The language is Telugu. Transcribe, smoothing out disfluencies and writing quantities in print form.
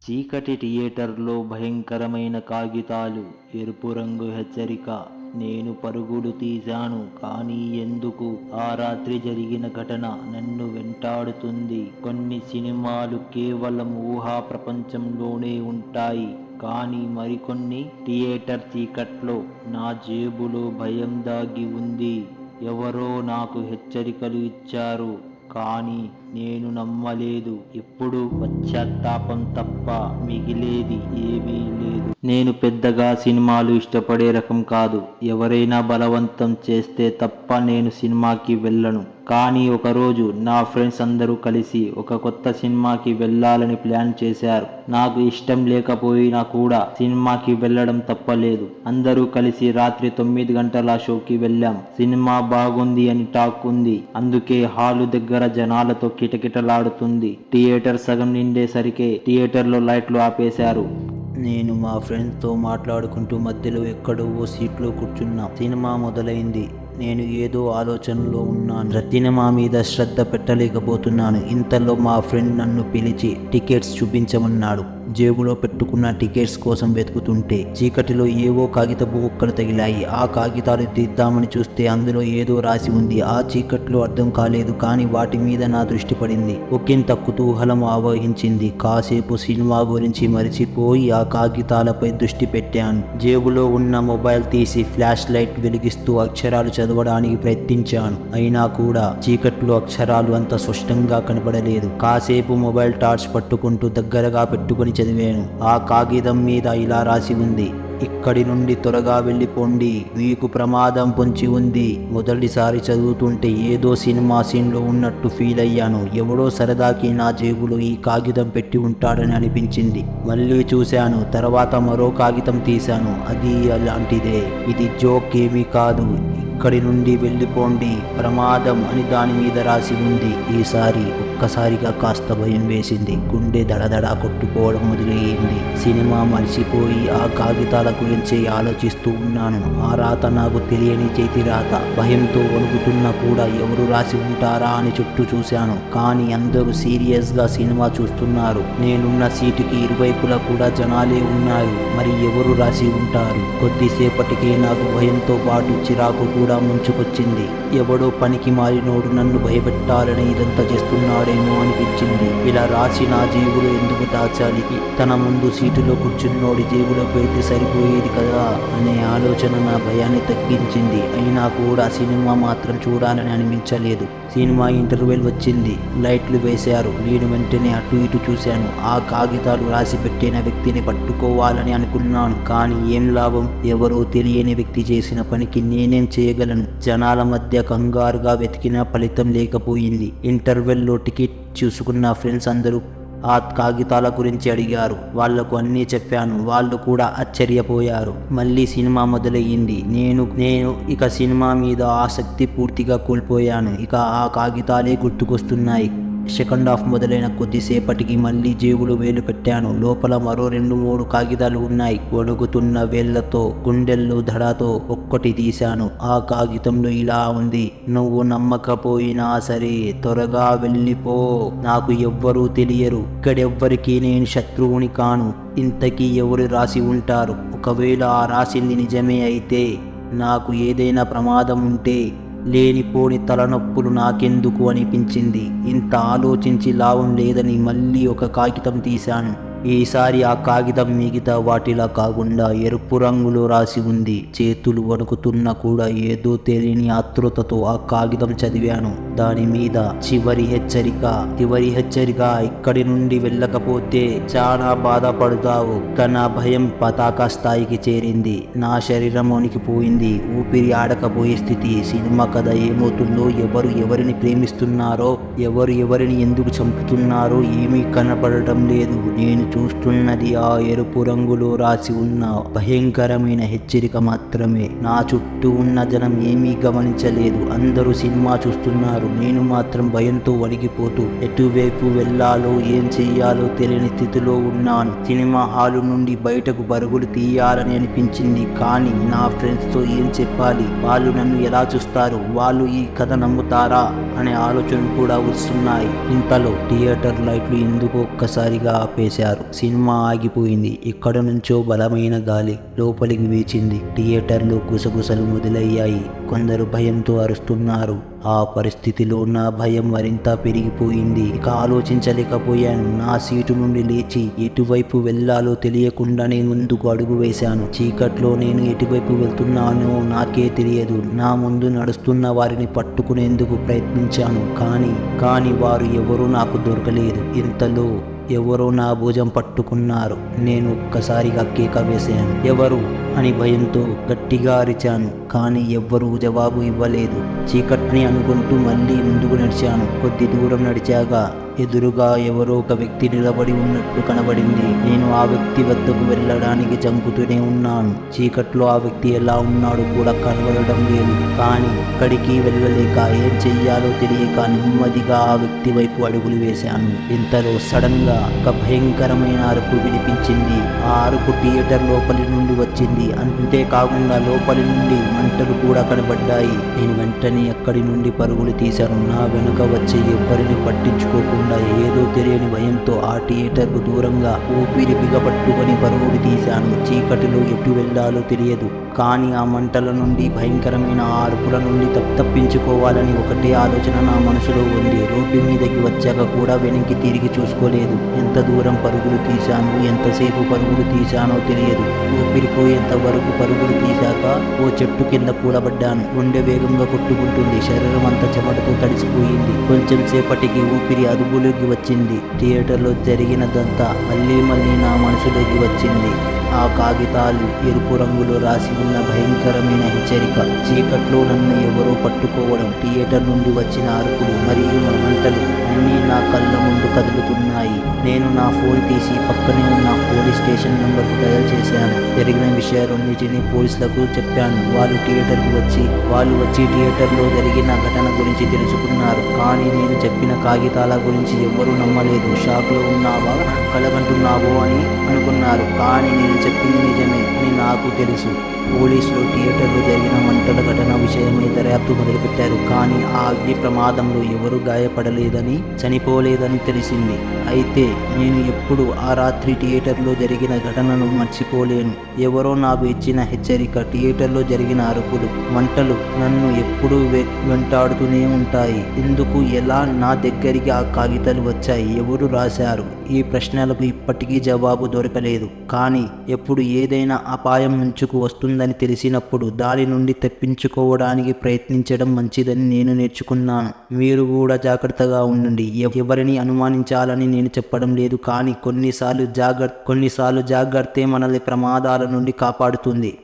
చీకటి థియేటర్లో భయంకరమైన కాగితాలు, ఎరుపు రంగు హెచ్చరిక. నేను పరుగులు తీశాను, కానీ ఎందుకు? ఆ రాత్రి జరిగిన ఘటన నన్ను వెంటాడుతుంది. కొన్ని సినిమాలు కేవలం ఊహా ప్రపంచంలోనే ఉంటాయి, కానీ మరికొన్ని థియేటర్ చీకట్లో నా జేబులో భయం దాగి ఉంది. ఎవరో నాకు హెచ్చరికలు ఇచ్చారు, కానీ నేను నమ్మలేదు. ఎప్పుడు పశ్చాత్తాపం తప్ప మిగిలేది ఏమీ లేదు. నేను పెద్దగా సినిమాలు ఇష్టపడే రకం కాదు. ఎవరైనా బలవంతం చేస్తే తప్ప నేను సినిమాకి వెళ్ళను. కానీ ఒకరోజు నా ఫ్రెండ్స్ అందరూ కలిసి ఒక కొత్త సినిమాకి వెళ్ళాలని ప్లాన్ చేశారు. నాకు ఇష్టం లేకపోయినా కూడా సినిమాకి వెళ్ళడం తప్పలేదు. అందరూ కలిసి రాత్రి 9 గంటల షోకి వెళ్ళాం. సినిమా బాగుంది అని టాక్ ఉంది. అందుకే హాలు దగ్గర జనాలతో కిటకిటలాడుతుంది. థియేటర్ సగం నిండేసరికి థియేటర్లో లైట్లు ఆపేశారు. నేను మా ఫ్రెండ్స్తో మాట్లాడుకుంటూ మధ్యలో ఎక్కడో ఓ సీట్లో కూర్చున్నా. సినిమా మొదలైంది. నేను ఏదో ఆలోచనలో ఉన్నాను. సినిమా మీద శ్రద్ధ పెట్టలేకపోతున్నాను. ఇంతలో మా ఫ్రెండ్ నన్ను పిలిచి టికెట్స్ చూపించమన్నాడు. జేబులో పెట్టుకున్న టికెట్స్ కోసం వెతుకుతుంటే చీకటిలో ఏవో కాగితపు ముక్కలు తగిలాయి. ఆ కాగితాలు తీద్దామని చూస్తే అందులో ఏదో రాసి ఉంది. ఆ చీకట్లో అర్థం కాలేదు, కానీ వాటి మీద నా దృష్టి పడింది. ఒకంత కుతూహలం ఆవహించింది. కాసేపు సినిమా గురించి మరిచిపోయి ఆ కాగితాలపై దృష్టి పెట్టాను. జేబులో ఉన్న మొబైల్ తీసి ఫ్లాష్ లైట్ వెలిగిస్తూ అక్షరాలు చదవడానికి ప్రయత్నించాను. అయినా కూడా చీకట్లో అక్షరాలు అంత స్పష్టంగా కనబడలేదు. కాసేపు మొబైల్ టార్చ్ పట్టుకుంటూ దగ్గరగా పెట్టుకుని చదివాను. ఆ కాగితం మీద ఇలా రాసి ఉంది: ఇక్కడి నుండి త్వరగా వెళ్ళిపోండి, మీకు ప్రమాదం పొంచి ఉంది. మొదటిసారి చదువుతుంటే ఏదో సినిమా సీన్లో ఉన్నట్టు ఫీల్ అయ్యాను. ఎవడో సరదాకి నా జేబులో ఈ కాగితం పెట్టి ఉంటాడని అనిపించింది. మళ్ళీ చూశాను. తర్వాత మరో కాగితం తీశాను. అది అలాంటిదే. ఇది జోక్ ఏమీ కాదు. ఇక్కడి నుండి వెళ్ళిపోండి, ప్రమాదం అని దాని మీద రాసి ఉంది. ఈసారి ఒక్కసారిగా కాస్త భయం వేసింది. గుండె దడదడా కొట్టుకోవడం మొదలయ్యింది. సినిమా మర్చిపోయి ఆ కాగితాల గురించి ఆలోచిస్తూ ఉన్నాను. ఆ రాత నాకు తెలియని చేతి రాత. భయంతో వణుకుతున్నా కూడా ఎవరు రాసి ఉంటారా అని చుట్టూ చూశాను, కానీ అందరూ సీరియస్గా సినిమా చూస్తున్నారు. నేనున్న సీటుకి ఇరువైపులా కూడా జనాలే ఉన్నారు. మరి ఎవరు రాసి ఉంటారు? కొద్దిసేపటికే నాకు భయంతో పాటు చిరాకు కూడా ముంచుకొచ్చింది. ఎవడో పనికి మారినోడు నన్ను భయపెట్టాలని ఇదంతా చేస్తున్నాడేమో అనిపించింది. ఇలా రాసి నా జేబులో ఎందుకు దాచాలి? తన ముందు సీటులో కూర్చున్నోడి జేబులో పెడితే సరిపోయేది కదా అనే ఆలోచన నా భయాన్ని తగ్గించింది. అయినా కూడా సినిమా మాత్రం చూడాలని అనిపించలేదు. సినిమా ఇంటర్వెల్ వచ్చింది. లైట్లు వేశారు. నేను వెంటనే అటు ఇటు చూశాను. ఆ కాగితాలు రాసి పెట్టిన వ్యక్తిని పట్టుకోవాలని అనుకున్నాను, కానీ ఏం లాభం? ఎవరో తెలియని వ్యక్తి చేసిన పనికి నేనేం చేయగలను? జనాల మధ్య కంగారుగా వెతికినా ఫలితం లేకపోయింది. ఇంటర్వెల్లో టికెట్ చూసుకున్న ఫ్రెండ్స్ అందరూ ఆ కాగితాల గురించి అడిగారు. వాళ్లకు అన్నీ చెప్పాను. వాళ్ళు కూడా ఆశ్చర్యపోయారు. మళ్ళీ సినిమా మొదలయ్యింది. నేను ఇక సినిమా మీద ఆసక్తి పూర్తిగా కోల్పోయాను. ఇక ఆ కాగితాలే గుర్తుకొస్తున్నాయి. సెకండ్ హాఫ్ మొదలైన కొద్దిసేపటికి మళ్ళీ జేబులో వేలు పెట్టాను. లోపల మరో 2-3 కాగితాలు ఉన్నాయి. వణుకుతున్న వేళ్లతో, గుండెల్లో దడతో ఒక్కటి తీశాను. ఆ కాగితంలో ఇలా ఉంది: నువ్వు నమ్మకపోయినా సరే త్వరగా వెళ్ళిపో. నాకు ఎవ్వరూ తెలియరు. ఇక్కడెవ్వరికీ నేను శత్రువుని కాను. ఇంతకీ ఎవరు రాసి ఉంటారు? ఒకవేళ ఆ రాసింది నిజమే అయితే, నాకు ఏదైనా ప్రమాదం ఉంటే లేనిపోని తలనొప్పులు నాకెందుకు అనిపించింది. ఇంత ఆలోచించి లాభం లేదని మళ్ళీ ఒక కాగితం తీశాను. ఈసారి ఆ కాగితం మిగతా వాటిలా కాకుండా ఎరుపు రంగులో రాసి ఉంది. చేతులు వణుకుతున్నా కూడా ఏదో తెలియని ఆతృతతో ఆ కాగితం చదివాను. దాని మీద చివరి హెచ్చరిక, ఇక్కడి నుండి వెళ్ళకపోతే చాలా బాధపడతావు. నా భయం పతాక స్థాయికి చేరింది. నా శరీరం వణికిపోయింది. ఊపిరి ఆడకపోయే స్థితి. సినిమా కథ ఏమవుతుందో, ఎవరు ఎవరిని ప్రేమిస్తున్నారో, ఎవరు ఎవరిని ఎందుకు చంపుతున్నారో ఏమీ కనపడటం లేదు. నేను చూస్తున్నది ఆ ఎరుపు రంగులో రాసి ఉన్న భయంకరమైన హెచ్చరిక మాత్రమే. నా చుట్టూ ఉన్న జనం ఏమీ గమనించలేదు. అందరూ సినిమా చూస్తున్నారు. నేను మాత్రం భయంతో వణికిపోతూ ఎటువైపు వెళ్ళాలో, ఏం చెయ్యాలో తెలియని స్థితిలో ఉన్నాను. సినిమా హాలు నుండి బయటకు పరుగులు తీయాలని అనిపించింది, కానీ నా ఫ్రెండ్స్తో ఏం చెప్పాలి? వాళ్ళు నన్ను ఎలా చూస్తారు? వాళ్ళు ఈ కథ నమ్ముతారా అనే ఆలోచనలు కూడా వస్తున్నాయి. ఇంతలో థియేటర్ లైట్లు ఎందుకు ఒక్కసారిగా ఆపేశారు. వేశారు. సినిమా ఆగిపోయింది. ఎక్కడ నుంచో బలమైన గాలి లోపలికి వీచింది. థియేటర్లో గుసగుసలు మొదలయ్యాయి. కొందరు భయంతో అరుస్తున్నారు. ఆ పరిస్థితిలో నా భయం మరింత పెరిగిపోయింది. ఇక ఆలోచించలేకపోయాను. నా సీటు నుండి లేచి ఎటువైపు వెళ్లాలో తెలియకుండానే ముందుకు అడుగు వేశాను. చీకట్లో నేను ఎటువైపు వెళ్తున్నానో నాకే తెలియదు. నా ముందు నడుస్తున్న వారిని పట్టుకునేందుకు ప్రయత్నించాను. కానీ వారు ఎవరూ నాకు దొరకలేదు. ఇంతలో ఎవరో నా భుజం పట్టుకున్నారు. నేను ఒక్కసారిగా కేక వేశాను. ఎవరు అని భయంతో గట్టిగా అరిచాను. కానీ ఎవ్వరూ జవాబు ఇవ్వలేదు. చీకట్ని అనుకుంటూ మళ్ళీ ముందుకు నడిచాను. కొద్ది దూరం నడిచాక ఎదురుగా ఎవరో ఒక వ్యక్తి నిలబడి ఉన్నట్టు కనబడింది. నేను ఆ వ్యక్తి వద్దకు వెళ్ళడానికి జంకుతూనే ఉన్నాను. చీకట్లో ఆ వ్యక్తి ఎలా ఉన్నాడో కూడా కనబడడం లేదు. కానీ అక్కడికి వెళ్ళలేక ఏం చెయ్యాలో తెలియక నెమ్మదిగా ఆ వ్యక్తి వైపు అడుగులు వేశాను. ఇంతలో సడన్ గా ఒక భయంకరమైన అరుపు వినిపించింది. ఆ అరుపు థియేటర్ లోపలి నుండి వచ్చింది. అంతేకాకుండా లోపలి నుండి మంటలు కూడా కనబడ్డాయి. నేను వెంటనే అక్కడి నుండి పరుగులు తీశాను. నా వెనుక వచ్చి ఎవ్వరిని పట్టించుకోకుండా ఏదో తెలియని భయంతో ఆ థియేటర్కు దూరంగా ఊపిరి బిగపట్టుకొని పరుగులు తీశాను. చీకటిలో ఎటు వెళ్లాలో తెలియదు. కానీ ఆ మంటల నుండి భయంకరమైన ఆ అరుపుల నుండి తప్పించుకోవాలని ఒకటే ఆలోచన నా మనసులో ఉంది. రోడ్డు మీదకి వచ్చాక కూడా వెనక్కి తిరిగి చూసుకోలేదు. ఎంత దూరం పరుగులు తీశాను, ఎంతసేపు పరుగులు తీశానో తెలియదు. ఊపిరిపోయేంత వరకు పరుగులు తీశాక ఓ చెట్టు కింద కూలబడ్డాను. గుండె వేగంగా కొట్టుకుంటుంది. శరీరం అంతా చెమటతో తడిసిపోయింది. కొంచెం సేపటికి ఊపిరి అదుపులోకి వచ్చింది. థియేటర్లో జరిగినదంతా మళ్ళీ నా మనసులోకి వచ్చింది. ఆ కాగితాలు ఎరుపు రంగులో రాసి ఉన్న భయంకరమైన హెచ్చరిక, చీకట్లో నన్ను ఎవరో పట్టుకోవడం, థియేటర్ నుండి వచ్చిన అరుపులు మరియు మంటలు అన్నీ నా కళ్ళ ముందు కదులుతున్నాయి. నేను నా ఫోన్ తీసి పక్కనే ఉన్న పోలీస్ స్టేషన్ నెంబర్కు డయల్ చేశాను. జరిగిన విషయాలన్నిటినీ పోలీసులకు చెప్పాను. వాళ్ళు వచ్చి థియేటర్లో జరిగిన ఘటన గురించి తెలుసుకున్నారు. కానీ నేను చెప్పిన కాగితాల గురించి ఎవ్వరూ నమ్మలేదు. షాక్లో ఉన్నావా, కలగంటున్నావో అని అనుకున్నారు. కానీ నేను చెప్పింది నిజమే అని నాకు తెలుసు. పోలీసులు థియేటర్లో జరిగిన మంటల ఘటన విషయమై దర్యాప్తు మొదలుపెట్టారు. కానీ ఆ అగ్ని ప్రమాదంలో ఎవరూ గాయపడలేదని, చనిపోలేదని తెలిసింది. అయితే నేను ఎప్పుడు ఆ రాత్రి థియేటర్లో జరిగిన ఘటనను మర్చిపోలేను. ఎవరో నాకు ఇచ్చిన హెచ్చరిక, థియేటర్లో జరిగిన అరుపులు, మంటలు నన్ను ఎప్పుడూ వెంటాడుతూనే ఉంటాయి. ఎందుకు, ఎలా నా దగ్గరికి ఆ కాగితాలు వచ్చాయి, ఎవరు రాశారు? ఈ ప్రశ్నలకు ఇప్పటికీ జవాబు దొరకలేదు. కానీ ఎప్పుడు ఏదైనా అపాయం ముంచుకు వస్తుందని తెలిసినప్పుడు దాని నుండి తప్పించుకోవడానికి ప్రయత్నించడం మంచిదని నేను నేర్చుకున్నాను. మీరు కూడా జాగ్రత్తగా ఉండండి. ఎవరిని అనుమానించాలని నేను చెప్పడం లేదు. కానీ కొన్నిసార్లు జాగ్రత్తే మనల్ని ప్రమాదాల నుండి కాపాడుతుంది.